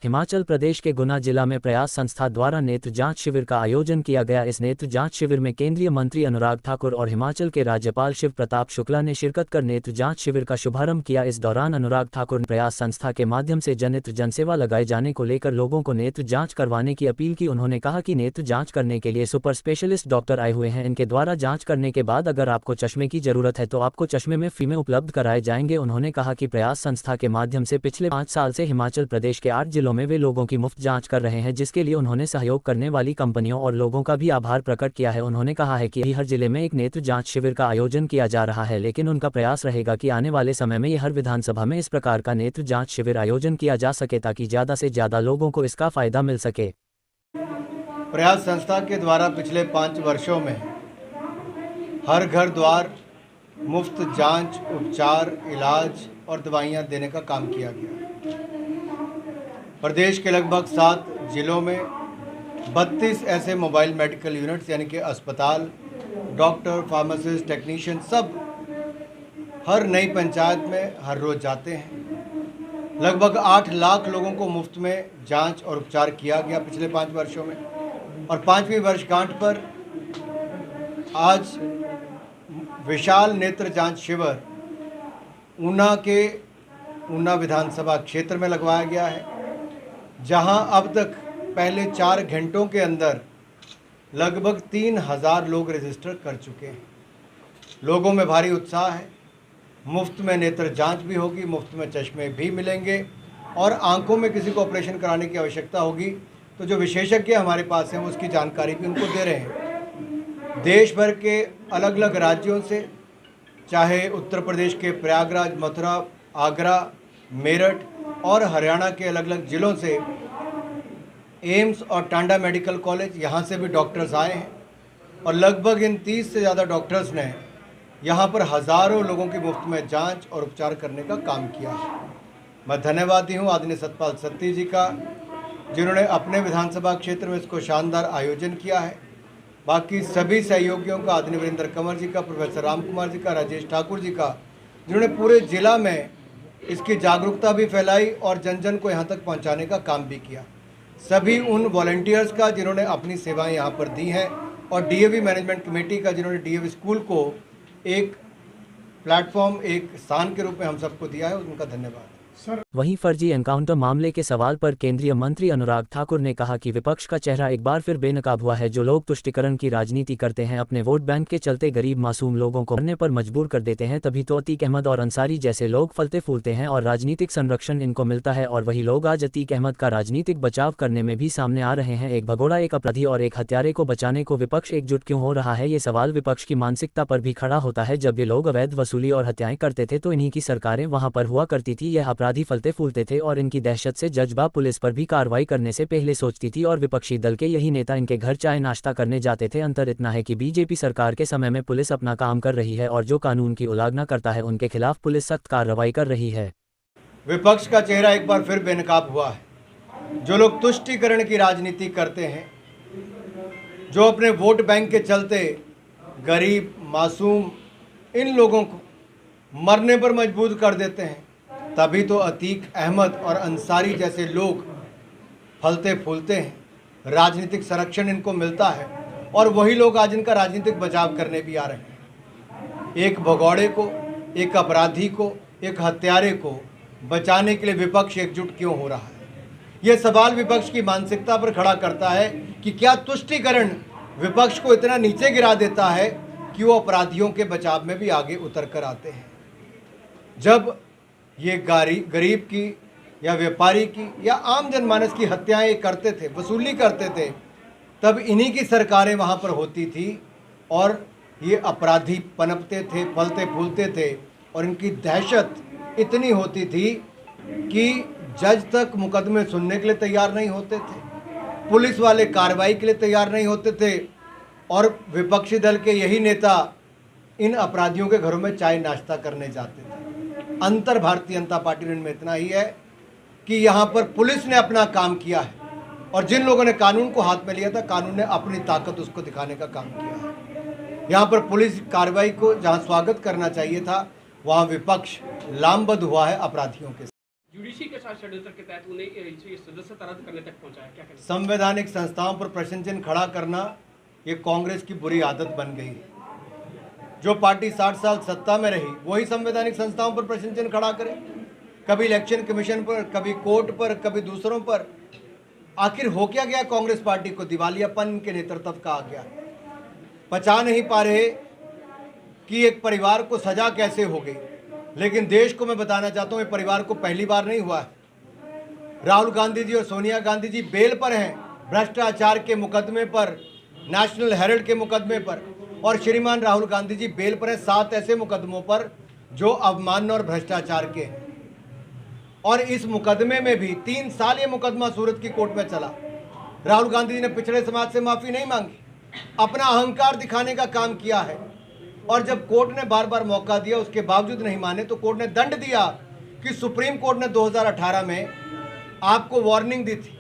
हिमाचल प्रदेश के गुना जिला में प्रयास संस्था द्वारा नेत्र जांच शिविर का आयोजन किया गया। इस नेत्र जांच शिविर में केंद्रीय मंत्री अनुराग ठाकुर और हिमाचल के राज्यपाल शिव प्रताप शुक्ला ने शिरकत कर नेत्र जांच शिविर का शुभारंभ किया। इस दौरान अनुराग ठाकुर ने प्रयास संस्था के माध्यम से जननेत्र जनसेवा लगाए जाने को लेकर लोगों को नेत्र जाँच करवाने की अपील की। उन्होंने कहा कि नेत्र जाँच करने के लिए सुपर स्पेशलिस्ट डॉक्टर आए हुए हैं। इनके द्वारा जाँच करने के बाद अगर आपको चश्मे की जरूरत है तो आपको चश्मे में फ्री में उपलब्ध कराए जाएंगे। उन्होंने कहा कि प्रयास संस्था के माध्यम से पिछले 5 साल से हिमाचल प्रदेश के 8 जिलों में वे लोगों की मुफ्त जांच कर रहे हैं, जिसके लिए उन्होंने सहयोग करने वाली कंपनियों और लोगों का भी आभार प्रकट किया है। उन्होंने कहा है कि हर जिले में एक नेत्र जांच शिविर का आयोजन किया जा रहा है, लेकिन उनका प्रयास रहेगा कि आने वाले समय में हर विधानसभा में इस प्रकार का नेत्र जांच शिविर आयोजन किया जा सके ताकि ज़्यादा से ज़्यादा लोगों को इसका फायदा मिल सके। प्रयास संस्था के द्वारा पिछले 5 वर्षों में हर घर द्वार मुफ्त जांच, उपचार, इलाज और दवाइयाँ देने का काम किया गया। प्रदेश के लगभग 7 जिलों में 32 ऐसे मोबाइल मेडिकल यूनिट्स यानी कि अस्पताल, डॉक्टर, फार्मासिस्ट, टेक्नीशियन सब हर नई पंचायत में हर रोज़ जाते हैं। लगभग 8 लाख लोगों को मुफ्त में जांच और उपचार किया गया पिछले 5 वर्षों में। और 5वीं वर्षगांठ पर आज विशाल नेत्र जांच शिविर ऊना विधानसभा क्षेत्र में लगवाया गया है, जहां अब तक पहले 4 घंटों के अंदर लगभग 3000 लोग रजिस्टर कर चुके हैं। लोगों में भारी उत्साह है। मुफ्त में नेत्र जांच भी होगी, मुफ्त में चश्मे भी मिलेंगे और आंखों में किसी को ऑपरेशन कराने की आवश्यकता होगी तो जो विशेषज्ञ हमारे पास हैं उसकी जानकारी भी उनको दे रहे हैं। देश भर के अलग अलग राज्यों से, चाहे उत्तर प्रदेश के प्रयागराज, मथुरा, आगरा, मेरठ और हरियाणा के अलग अलग ज़िलों से, एम्स और टांडा मेडिकल कॉलेज, यहाँ से भी डॉक्टर्स आए हैं और लगभग इन 30 से ज़्यादा डॉक्टर्स ने यहाँ पर हज़ारों लोगों की मुफ्त में जांच और उपचार करने का काम किया है। मैं धन्यवादी हूँ आदरणीय सतपाल सत्ती जी का, जिन्होंने अपने विधानसभा क्षेत्र में इसको शानदार आयोजन किया है। बाकी सभी सहयोगियों का, आदरणीय वीरेंद्र कंवर जी का, प्रोफेसर राम कुमार जी का, राजेश ठाकुर जी का, जिन्होंने पूरे ज़िला में इसकी जागरूकता भी फैलाई और जन जन को यहाँ तक पहुँचाने का काम भी किया। सभी उन वॉलंटियर्स का जिन्होंने अपनी सेवाएं यहाँ पर दी हैं और डीएवी मैनेजमेंट कमेटी का, जिन्होंने डीएवी स्कूल को एक प्लेटफॉर्म, एक स्थान के रूप में हम सबको दिया है, उनका धन्यवाद। वहीं फर्जी एनकाउंटर मामले के सवाल पर केंद्रीय मंत्री अनुराग ठाकुर ने कहा कि विपक्ष का चेहरा एक बार फिर बेनकाब हुआ है। जो लोग तुष्टीकरण की राजनीति करते हैं, अपने वोट बैंक के चलते गरीब मासूम लोगों को मरने पर मजबूर कर देते हैं, तभी तो अतीक अहमद और अंसारी जैसे लोग फलते फूलते हैं और राजनीतिक संरक्षण इनको मिलता है। और वही लोग आज अतीक अहमद का राजनीतिक बचाव करने में भी सामने आ रहे हैं। एक भगोड़ा, एक अपराधी और एक हत्यारे को बचाने को विपक्ष एकजुट क्यों हो रहा है? ये सवाल विपक्ष की मानसिकता पर भी खड़ा होता है। जब ये लोग अवैध वसूली और हत्याएं करते थे तो इन्हीं की सरकारें वहां पर हुआ करती थी। यह अपराधी फलते फूलते थे और इनकी दहशत से जज्बा पुलिस पर भी कार्रवाई करने से पहले सोचती थी और विपक्षी दल के यही नेता इनके घर चाय नाश्ता करने जाते थे। अंतर इतना है कि बीजेपी सरकार के समय में पुलिस अपना काम कर रही है और जो कानून की उल्लंघना करता है उनके खिलाफ पुलिस सख्त कार्रवाई कर रही है। विपक्ष का चेहरा एक बार फिर बेनकाब हुआ है। जो लोग तुष्टीकरण की राजनीति करते हैं, जो अपने वोट बैंक के चलते गरीब, मासूम इन लोगों को मरने पर मजबूर कर देते हैं, तभी तो अतीक अहमद और अंसारी जैसे लोग फलते फूलते हैं। राजनीतिक संरक्षण इनको मिलता है और वही लोग आज इनका राजनीतिक बचाव करने भी आ रहे हैं। एक भगौड़े को, एक अपराधी को, एक हत्यारे को बचाने के लिए विपक्ष एकजुट क्यों हो रहा है? यह सवाल विपक्ष की मानसिकता पर खड़ा करता है कि क्या तुष्टीकरण विपक्ष को इतना नीचे गिरा देता है कि वो अपराधियों के बचाव में भी आगे उतर कर आते हैं। जब ये गरीब की या व्यापारी की या आम जनमानस की हत्याएं करते थे, वसूली करते थे, तब इन्हीं की सरकारें वहाँ पर होती थी और ये अपराधी पनपते थे, फलते फूलते थे और इनकी दहशत इतनी होती थी कि जज तक मुकदमे सुनने के लिए तैयार नहीं होते थे, पुलिस वाले कार्रवाई के लिए तैयार नहीं होते थे और विपक्षी दल के यही नेता इन अपराधियों के घरों में चाय नाश्ता करने जाते थे। अंतर भारतीय जनता पार्टी में इतना ही है कि यहाँ पर पुलिस ने अपना काम किया है और जिन लोगों ने कानून को हाथ में लिया था, कानून ने अपनी ताकत उसको दिखाने का काम किया है। यहाँ पर पुलिस कार्रवाई को जहाँ स्वागत करना चाहिए था, वहाँ विपक्ष लामबंद हुआ है अपराधियों के साथ। यूडीसी के साथ षड्यंत्र के तहत उन्हें ये सदस्यता रद्द करने तक पहुंचाया, क्या कहें? संवैधानिक संस्थाओं पर प्रश्न चिन्ह खड़ा करना ये कांग्रेस की बुरी आदत बन गई है। जो पार्टी 60 साल सत्ता में रही वही संवैधानिक संस्थाओं पर प्रश्न चिन्ह खड़ा करे, कभी इलेक्शन कमीशन पर, कभी कोर्ट पर, कभी दूसरों पर। आखिर हो क्या गया कांग्रेस पार्टी को? दिवालियापन के नेतृत्व का आ गया। पचा नहीं पा रहे कि एक परिवार को सजा कैसे हो गई। लेकिन देश को मैं बताना चाहता हूँ, ये परिवार को पहली बार नहीं हुआ है। राहुल गांधी जी और सोनिया गांधी जी बेल पर हैं भ्रष्टाचार के मुकदमे पर, नेशनल हेराल्ड के मुकदमे पर, और श्रीमान राहुल गांधी जी बेल पर हैं 7 ऐसे मुकदमों पर जो अवमानना और भ्रष्टाचार के हैं। और इस मुकदमे में भी 3 साल ये मुकदमा सूरत की कोर्ट में चला। राहुल गांधी जी ने पिछड़े समाज से माफ़ी नहीं मांगी, अपना अहंकार दिखाने का काम किया है। और जब कोर्ट ने बार बार मौका दिया उसके बावजूद नहीं माने तो कोर्ट ने दंड दिया कि सुप्रीम कोर्ट ने 2018 में आपको वार्निंग दी थी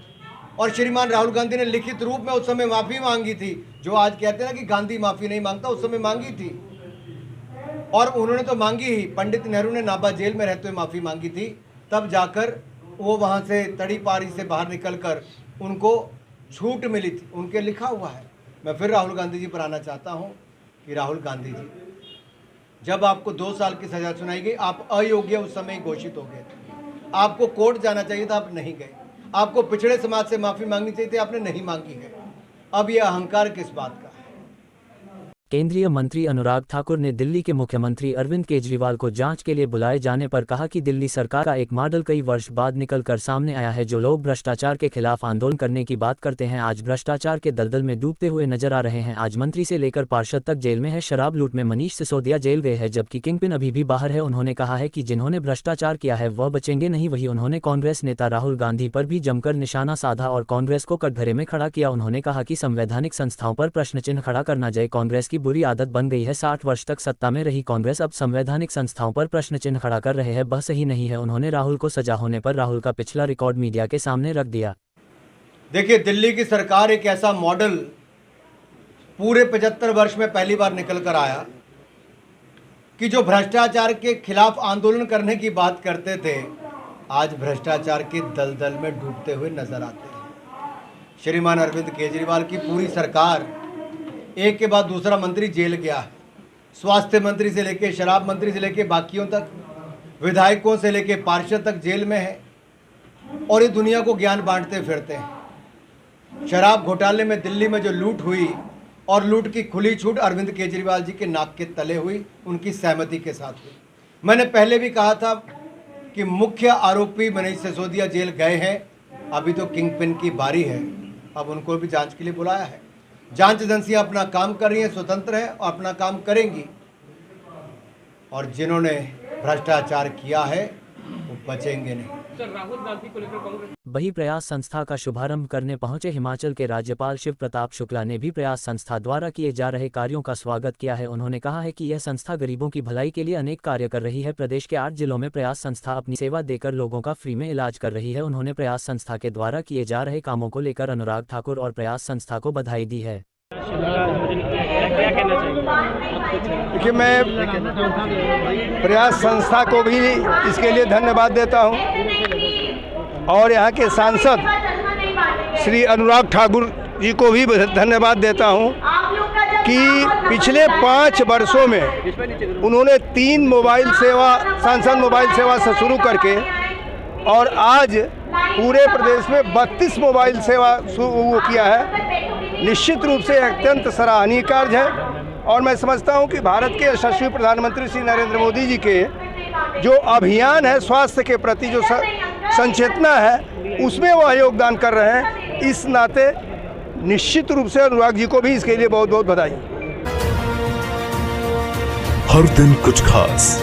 और श्रीमान राहुल गांधी ने लिखित रूप में उस समय माफ़ी मांगी थी। जो आज कहते हैं ना कि गांधी माफ़ी नहीं मांगता, उस समय मांगी थी और उन्होंने तो मांगी ही। पंडित नेहरू ने नाभा जेल में रहते हुए माफ़ी मांगी थी, तब जाकर वो वहाँ से तड़ी पारी से बाहर निकलकर उनको छूट मिली थी। उनके लिखा हुआ है। मैं फिर राहुल गांधी जी पर आना चाहता हूँ कि राहुल गांधी जी, जब आपको 2 साल की सजा सुनाई गई, आप अयोग्य उस समय घोषित हो गए थे। आपको कोर्ट जाना चाहिए था, आप नहीं गए। आपको पिछड़े समाज से माफ़ी मांगनी चाहिए थी, आपने नहीं मांगी है। अब यह अहंकार किस बात का है? केंद्रीय मंत्री अनुराग ठाकुर ने दिल्ली के मुख्यमंत्री अरविंद केजरीवाल को जांच के लिए बुलाए जाने पर कहा कि दिल्ली सरकार का एक मॉडल कई वर्ष बाद निकलकर सामने आया है। जो लोग भ्रष्टाचार के खिलाफ आंदोलन करने की बात करते हैं आज भ्रष्टाचार के दलदल में डूबते हुए नजर आ रहे हैं। आज मंत्री से लेकर पार्षद तक जेल में है। शराब लूट में मनीष सिसोदिया जेल गए हैं जबकि किंगपिन अभी भी बाहर है। उन्होंने कहा है कि जिन्होंने भ्रष्टाचार किया है वह बचेंगे नहीं। वही उन्होंने कांग्रेस नेता राहुल गांधी पर भी जमकर निशाना साधा और कांग्रेस को कटघरे में खड़ा किया। उन्होंने कहा कि संवैधानिक संस्थाओं पर प्रश्न चिन्ह खड़ा करना जाए कांग्रेस की बुरी आदत बन गई है। 60 वर्ष तक सत्ता में रही कांग्रेस अब संवैधानिक संस्थाओं पर प्रश्न चिन्ह खड़ा कर रहे हैं, वह सही नहीं है। उन्होंने राहुल को सजा होने पर राहुल का पिछला रिकॉर्ड मीडिया के सामने रख दिया। देखिए, दिल्ली की सरकार एक ऐसा मॉडल पूरे 75 वर्ष में पहली बार निकल कर आया कि जो भ्रष्टाचार के खिलाफ आंदोलन करने की बात करते थे आज भ्रष्टाचार के दलदल में डूबते हुए नजर आते हैं। श्रीमान अरविंद केजरीवाल की पूरी सरकार, एक के बाद दूसरा मंत्री जेल गया है। स्वास्थ्य मंत्री से लेके शराब मंत्री से लेके बाकियों तक, विधायकों से लेके पार्षद तक जेल में है और ये दुनिया को ज्ञान बांटते फिरते हैं। शराब घोटाले में दिल्ली में जो लूट हुई और लूट की खुली छूट अरविंद केजरीवाल जी के नाक के तले हुई, उनकी सहमति के साथ हुई। मैंने पहले भी कहा था कि मुख्य आरोपी मनीष सिसोदिया जेल गए हैं, अभी तो किंगपिन की बारी है। अब उनको भी जांच के लिए बुलाया है। जांच एजेंसियां अपना काम कर रही हैं, स्वतंत्र है और अपना काम करेंगी। और जिन्होंने भ्रष्टाचार किया है वो बचेंगे नहीं। सर, राहुल गांधी को लेकर कांग्रेस वही प्रयास संस्था का शुभारंभ करने पहुंचे हिमाचल के राज्यपाल शिव प्रताप शुक्ला ने भी प्रयास संस्था द्वारा किए जा रहे कार्यों का स्वागत किया है। उन्होंने कहा है कि यह संस्था गरीबों की भलाई के लिए अनेक कार्य कर रही है। प्रदेश के 8 जिलों में प्रयास संस्था अपनी सेवा देकर लोगों का फ्री में इलाज कर रही है। उन्होंने प्रयास संस्था के द्वारा किए जा रहे कामों को लेकर अनुराग ठाकुर और प्रयास संस्था को बधाई दी है। देखिए, मैं प्रयास संस्था को भी इसके लिए धन्यवाद देता हूं और यहाँ के सांसद श्री अनुराग ठाकुर जी को भी धन्यवाद देता हूं कि पिछले 5 वर्षों में उन्होंने 3 मोबाइल सेवा, सांसद मोबाइल सेवा से शुरू करके और आज पूरे प्रदेश में 32 मोबाइल सेवा वो किया है। निश्चित रूप से अत्यंत सराहनीय कार्य है और मैं समझता हूं कि भारत के यशस्वी प्रधानमंत्री श्री नरेंद्र मोदी जी के जो अभियान है स्वास्थ्य के प्रति, जो संचेतना है, उसमें वह योगदान कर रहे हैं। इस नाते निश्चित रूप से अनुराग जी को भी इसके लिए बहुत बहुत बधाई। हर दिन कुछ खास